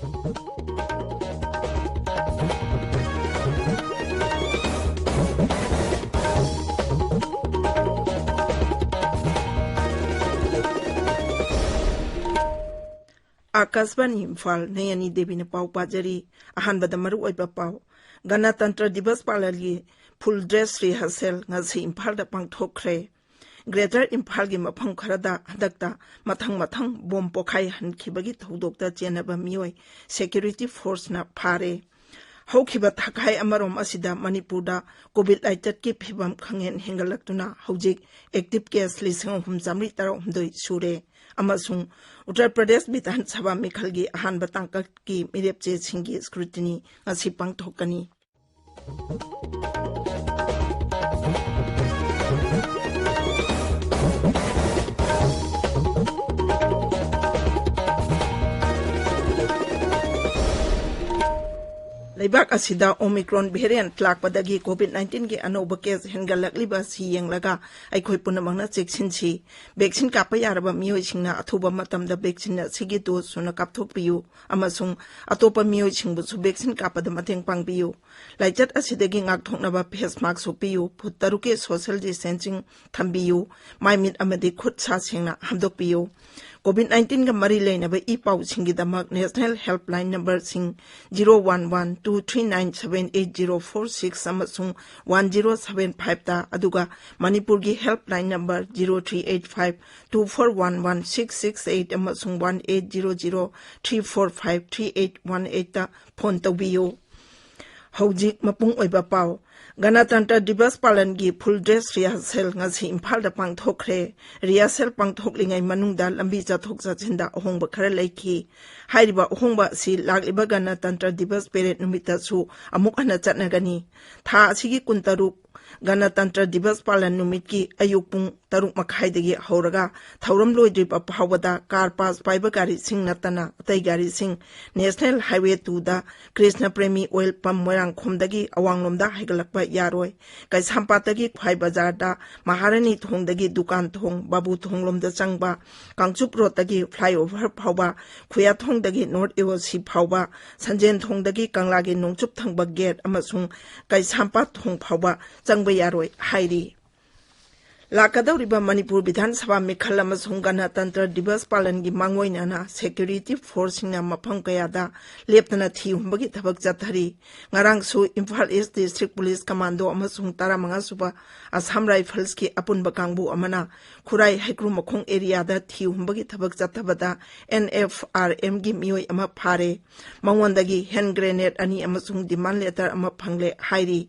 आकाशवाणी इम्फाल नयनी देवी ने पाव पाजरी अहानबद मरु ओइबा पाव गणतंत्र दिवस पालगी full dress rehearsal ngasi Imphal दा पांगथोखरे ग्रेटर इम्फाल गी मफम खरदा हदकता मथंग बोम पोखाई हनखिबगी थौदोकता चेनबा मियोय सिक्योरिटी फोर्स ना फारे हौखिबा थाखाई अमरोम असिदा मणिपुरदा कोविड 19 की फिबम खंगेन हेंगलक्तुना हौजिक एक्टिव केस लिसिंग हुमजामरी तारो हुमदोय सुरे अमसुंग उत्तर प्रदेश विधानसभा मिखलगी अहानबा तांकक की मिरेपचे सिंगी स्क्रूटिनी ngasi पांगथोकनी लेबाक असिदा ओमिक्रॉन वेरिएंट लाकपदगी कोविड-19 के अनोबा केस हेंगलक्लिबा सी येंगलगा अखोय पुनमंगना चेक्सिनसी वैक्सीन कापा यारबा मियोयसिंगना अथुबा मतमदा वैक्सीन सिगी डोज सुना कापथोकपियु अमसुंग अतोपा मियोयसिंगबुसु वैक्सीन कापदा मतेंग पांगबियु लाइचत असिदगी ngakthoknaba फेस मास्क सुपियु फुट तरुके सोशल डिस्टेंसिंग थंबियु माइमिट अमदि खुद सा सेंगना हमदोकपियु कोविड-19 का मरी लेनब ई पाउ सिंगी दमक नेशनल हेल्पलाइन नंबर सिंग 01123978046 अमसुंग 1075 ता अदुगा मणिपुर की हेल्पलाइन नंबर 0385241166 अमसुंग 180034538818 ता फोन तौबियो हौजिक मपुंग ओइबा पाउ गणतंत्र दिवस पालन की full dress rehearsal ngasi Imphal दा पांगथोखरे रिहर्सल पांगथोकलिंगाई मनुंगदा लंबी चथोक चथिंदा अहोंगबा खरा लैखी हाइरिबा अहोंगबा सि लागलिबा गणतंत्र दिवस पेरेड नुमितसु अमुक हना चटनगनी था असिगी कुंतरुक गणतंत्र दिवस पालन नुमित की अयुक पुंग तरुक मखाइदगी हौरगा थौरम लोइद्रिबा फावदा कार पास पाइबा गारी सिंग नतना अतै गारी सिंग नेशनल हाईवे 2 दा कृष्ण प्रेमी ऑयल पंप मोरांग खोमदगी अवांगलोमदा हाइगलकबा यारोय कैसामपातगी ख्वाई बाजार दा महारानी थोंगदगी दुकान थोंग बाबू थोंगलोमदा चंगबा कांगचुप रोडदगी फ्लाईओवर फावबा खुया थोंगदगी नॉर्थ एओसी फावबा संजेन थोंगदगी कंगलागी नोंचुप थंगबा गेट अमसुंग कैसामपा थोंग फावबा चंगबा यारोय हाइरी लाकदौरिबा मणिपुर विधानसभा मिखल अमसुंग गणतंत्र दिवस पालन की मांगोइनाना सिक्योरिटी फोर्सिंग मफम कयादा लेपतना थीहुंबगी थबक चथरी ngarangsu Imphal East District Police Commando अमसुंग 15 सुबा असम राइफल्स की अपुनबा कांगबु अमना खुराई हैक्रू मखोंग एरिया दा थीहुंबगी थबक चथबदा NFRM की मियोय अमा फारे मंगवंदगी हैंड ग्रेनेड अनि अमसुंग डिमांड लेटर अमा फंगले हाइरी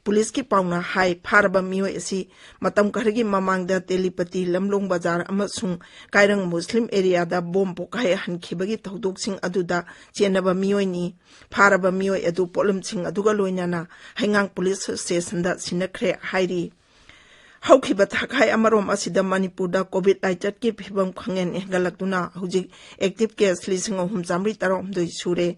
पुलिस की पाउना हाई फारबा मियोय असि मतम खरगी ममांगदा तेलीपति लमलोंग बाजार अमसुंग कायरंग मुस्लिम एरिया दा बोम पोखाय हनखिबगी थौदोकसिंग अदुदा चेनबा मियोयनी फारबा मियोय अदु पोलमसिंग अदुगा लोइनाना हैंगांग पुलिस स्टेशन दा सिनखरे हाइरी हौखिबा थाखाय अमरोम असिदा मणिपुरदा कोविड 19 की फिबम खंगेन हेंगलक्तुना हुजिक एक्टिव केस लिसिंग अहुम जामरी तारोम दोइ सुरे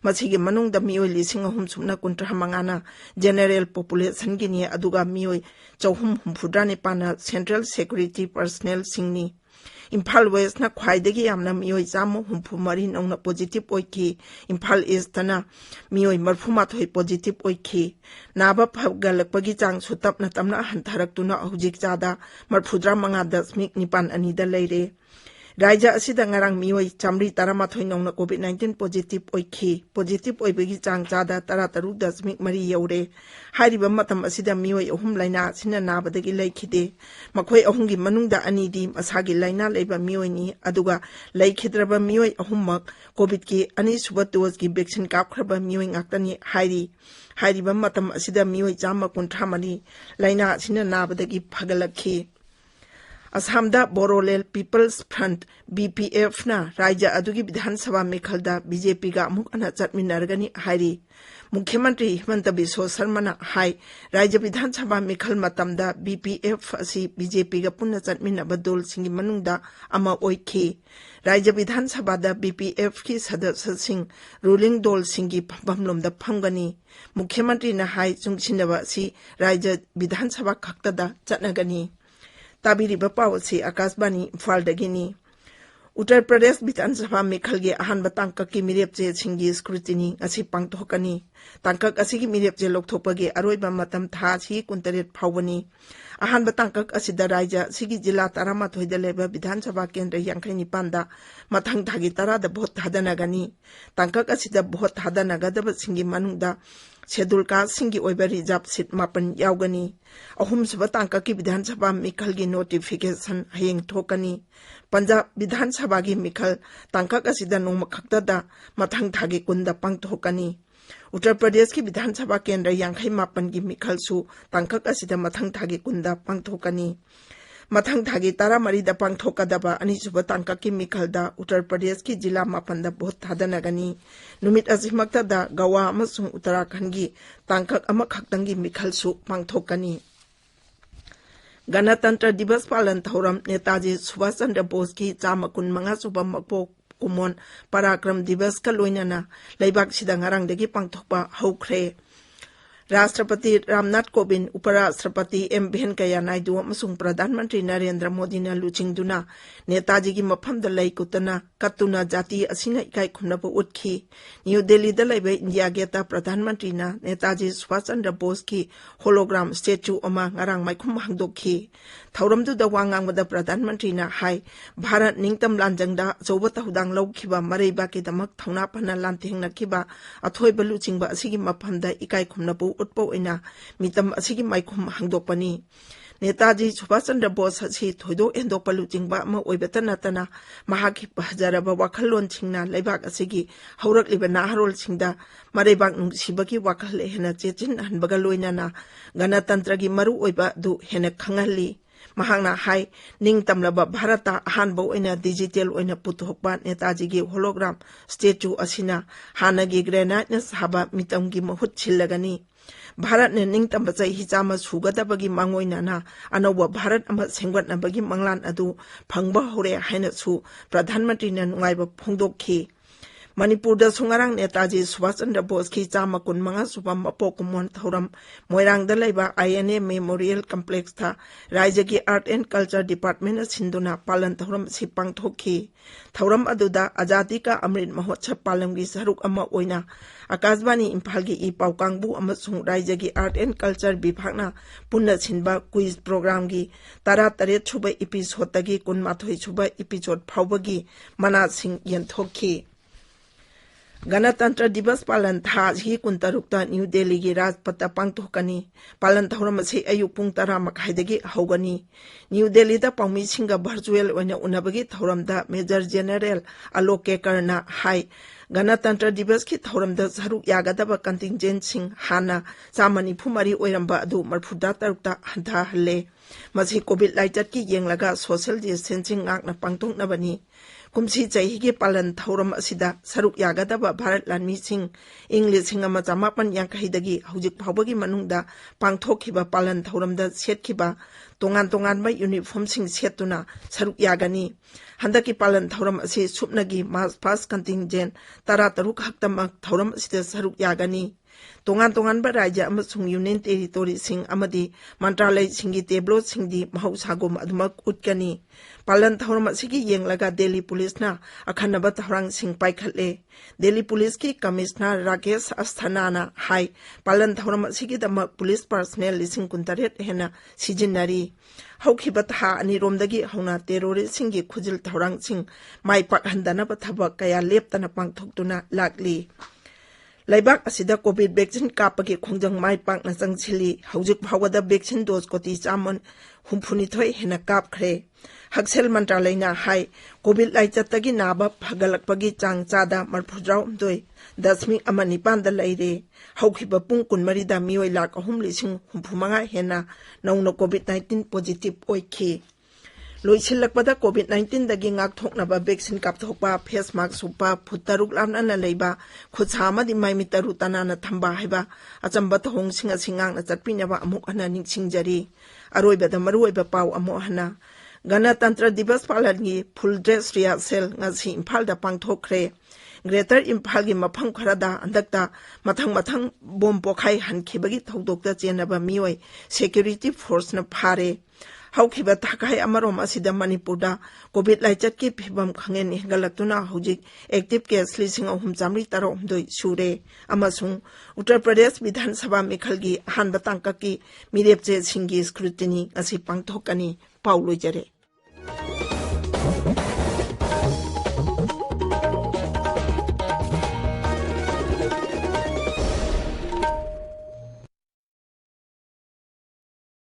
मसिगी मनुंगदा मियोय लिसिंग अहुम सुना कुंट्रा मंगाना जनरल पॉपुलेशन की नि अदुगा मियोय चौहुम हुमफुद्रा निपाना सेंट्रल सिक्योरिटी पर्सनल सिंगनी इम्फाल वेस्ट ना ख्वाइदगी यामना मियोय जामो हुमफु मरी नौना पॉजिटिव ओइखी इम्फाल ईस्ट तना मियोय मरफुमाथोय पॉजिटिव ओइखी नाबा फगलकपगी चांग सुतपना तमना हंथरक्तुना हुजिक चादा मरफुद्रा मंगा 0.9 लेरे राज्य असिदा ngarang मियोय चामरी 13 नौना Covid 19 positive ओइखी positive ओइबगी Chang चादा 13.3 you're हाइरिबा मतम असिदा मियोय अहुम लाइना सिना नाबदगी लैखिदे मखोय अहुमगी मनुंगदा अनिदी मसागी लाइना लेबा मियोयनी अदुगा लैखिद्रबा मियोय अहुमक कोविड की अनिसुबा डोज की वैक्सीन कापख्रबा मियोय ngakतनी हाइरिबा मतम असिदा मियोय 153 लाइना सिना नाबदगी फगलखी असमदा बोरोलेल पीपल्स फ्रंट BPF ना राज्य अदुगी विधानसभा मिखलदा बीजेपी का अमुक अना चटमिनरगनी हाइरी मुख्यमंत्री हिमंत बिस्व शर्मा हाई राज्य विधानसभा मिखल मतमदा BPF असि बीजेपी का पुनः चटमिनबा दोल सिंगी मनुंगदा अमा ओइखी राज्य विधानसभा दा BPF की सदस्य सिंह रूलिंग दोल सिंगी फंबमलोमदा फंगनी मुख्यमंत्री ना हाई चुंगसिनबा असि राज्य विधानसभा खक्तदा चटनगनी ताबिरिबा पावसी आकाशवाणी इम्फाल दगिनी उत्तर प्रदेश विधानसभा मिखल के अहानब तांकक की मिरेपचे सिंगी स्क्रूटिनी असी पांगथोकनी तांकक असी की मिरेपचे लोकथोपगे अरोइबा मतम था सी कुंतरेट फावनी अहानब तांकक असिदा राज्य सिगी जिला 13 दा लेबा विधानसभा केंद्र 59 दा मथंग थागी 10 दा भोट थादनगनी तांकक असिदा भोट थादनगदब सिंगी मनुदा शेड्यूल कास्ट सिंगी ओइबा रिजर्व सीट 9 यावगनी अहुमसुबा तांकक की विधानसभा मिखल की नोटिफिकेशन हयेंग थोकनी पंजाब विधानसभा की मिखल तांकक असिदा नोम खक्तदा मथंग थागी कुंदा पांगथोकनी उत्तर प्रदेश की विधानसभा केंद्र 59 की मिखल सु तांकक असिदा मथंग थागी कुंदा पांगथोकनी मथंग थागी 13 पांगथोकदबा अनिसुबा तांकक की मिखलदा उत्तर प्रदेश की जिला 9 भोट थादनगनी नुमित असिमक्तदा गोवा अमसुंग उत्तराखंड की तांकक अमखक्तंगी मिखल सु पांगथोकनी गणतंत्र दिवस पालन थौरम नेताजी सुभाष चंद्र बोस की 125 सुबा मकपोक कुमोन पराक्रम दिवस का लोइनना लेबाक सिदा ngarangdagi पांगथोकपा हौख्रे राष्ट्रपति रामनाथ कोविंद उपराष्ट्रपति एम वेंकैया नायडू अमसुंग प्रधानमंत्री नरेंद्र मोदी ने लुचिंगदुना नेताजी की मफमदा लैकुतना कत्तुना जाति असिना इकाई खुमनब उठखी न्यू दिल्ली दा लैबे इंडिया गेट प्रधानमंत्री ना नेताजी सुभाष चंद्र बोस की होलोग्राम स्टेच्यू अमा ngarang माइखुम हांगदोखी थौरमदुदा वांगांगबदा प्रधानमंत्री ना हाई भारत निंगतम लांजंगदा अचौबा तहुदांग लौखिबा मरैबाकी दमक थौना फना लांथेंगनखिबा अथोइबा लुचिंगबा असिगी मफमदा इकाई खुमनबु उत्पो इना मितम असिगी माइखुम हांगदोकपनी नेताजी सुभाष चंद्र बोस असी थोइदो एंदोकपा लुचिंगबा अमा ओइबता नतना महाकी फजरबा वाखलोन सिंगना लेबाक असिगी हौरकलिबा नाहरोल सिंगदा मरैबाक नुंगसिबगी वाखल हेना चेचिन हनबगा लोइनाना गणतंत्र की मरु ओइबा दु हेना खंगहली महांगना हाई निंगतमलबा भारत अहानबा ओइना डिजिटल ओइना पुथोकपा नेताजी की होलोग्राम स्टेच्यू असिना हानगी ग्रेनाइट न साबा मितम की महुत छिल्लगनी भारत ने निंगतम चही 100 सुगदबगी मांगोइनाना अनौबा भारत अमा सेंगवटनबगी मंगलान अदु फंगबा हौरे हाइनसु प्रधानमंत्री ने नुंगाइबा फोंदोखी मणिपुर दा सुंगारांग नेताजी सुभाष चंद्र बोस की 125 सुबा मपोक कुमोन थौरम मोइरांग दा लैबा INA मेमोरियल कॉम्प्लेक्स था राज्य की आर्ट एंड कल्चर डिपार्टमेंट सिंधुना पालन थौरम सि पांगथोखी थौरम अदुदा आजादी का अमृत महोत्सव पालन की सरुक अमा ओइना आकाशवाणी इम्फाल की ई पाउ कांगबु अमसुंग राज्य की आर्ट एंड कल्चर विभागना पुन्ना छिनबा क्विज प्रोग्राम की 13 सुबा एपिसोड तगी 12 सुबा एपिसोड फाउबगी मना सिंह यंथोखी गणतंत्र दिवस पालन था ही 19 न्यू दिल्ली की राजपथ पांगथोकनी पालन थौरम असी अयुक पुंग 10 मखाइदगी हौगनी न्यू दिल्ली दा पाउमी सिंगा वर्चुअल ओइना उनबगी थौरमदा मेजर जनरल आलोक केकरना हाई गणतंत्र दिवस की थौरमदा सरुक यागदबा कंटिंजेंट सिंह हाना 194 ओइरंबा अदु 43 हंथाहले मसी कोविड लाइचत की येंगलगा सोशल डिस्टेंसिंग ngakna पांगथोकनबनी कुमसी चही के पालन थौरम असिदा सरुक यागदबा भारत लानमी सिंह इंग्लिश सिंह अमा 150 हौजिक फावबगी मनुंगदा पांगथोखिबा पालन थौरमदा सेटखिबा तोंगान तोंगानबा यूनिफॉर्म सिंह सेटुना सरुक यागनी हंदकी पालन थौरम असि सुपनगी मास पास कंटिंजेंट 13 हक्तमक थौरम असिदा सरुक यागनी तोंगान तोंगानबा राज्य अमसुंग यूनियन टेरिटोरी सिंह अमदी मंत्रालय सिंगी टेब्लो सिंगदी महौसागुम अदुमक उटकनी पालन थौरम असिगी येंगलगा दिल्ली पुलिसना अखनबा थौरंग सिंह पाइखले दिल्ली पुलिस की कमिश्नर राकेश अस्थानाना हाई पालन थौरम असिगी दमक पुलिस पर्सनल 19 हेना सिजिनरी हौखिबा था अनिरोमदगी हौना टेरोरिस्ट सिंगी खुजिल थौरंग सिंह माइ पाकहंदनबा थबक कया लेपतना पांगथोकतुना लागली लैबाक असिदा कोविड वैक्सीन कापगी खोंजंग माइ पाकना चंगसिली हौजिक फावदा वैक्सीन डोज कोटी 152 हेना कापख्रे हक्सेल मंत्रालयना हाई कोविड लाइचतगी नाबा फगलकपगी चांग चादा 39.9 लैरे हौखिबा पुंग 12 दा मियोय लाख 3,35 हेना नौनो कोविड 19 पॉजिटिव ओइखी लोइसिलकपदा कोविड 19 दगी ngakthoknaba वैक्सीन कापथोकपा फेस मास्क सुपा फुतरुक लामना लैबा खुदसामदि माइमि तरु तनाना थंबा हैबा अचंबा थोंग सिंगा सिंगांगना चटपिनबा अमुक हना निंगसिंगजरी अरोइबदा मरुइबा पाउ अमो हना गणतंत्र दिवस पालनगी full dress rehearsal ngasi Imphal दा पांगथोखरे ग्रेटर इम्फाल की मफम खरदा अंदकता मथंग बोम पोखाई हनखिबगी थौदोकता चेनबा मियोय सिक्योरिटी फोर्स न फारे Haukiba takai amarom asida Manipurda COVID laichat ki phibam khangen hengalaktuna hojik active case lising ahum jamri taro doi sure amasung Uttar Pradesh Vidhan Sabha mikhalgi han batangka ki mirepche singi scrutiny asi pangthokani Paulo jare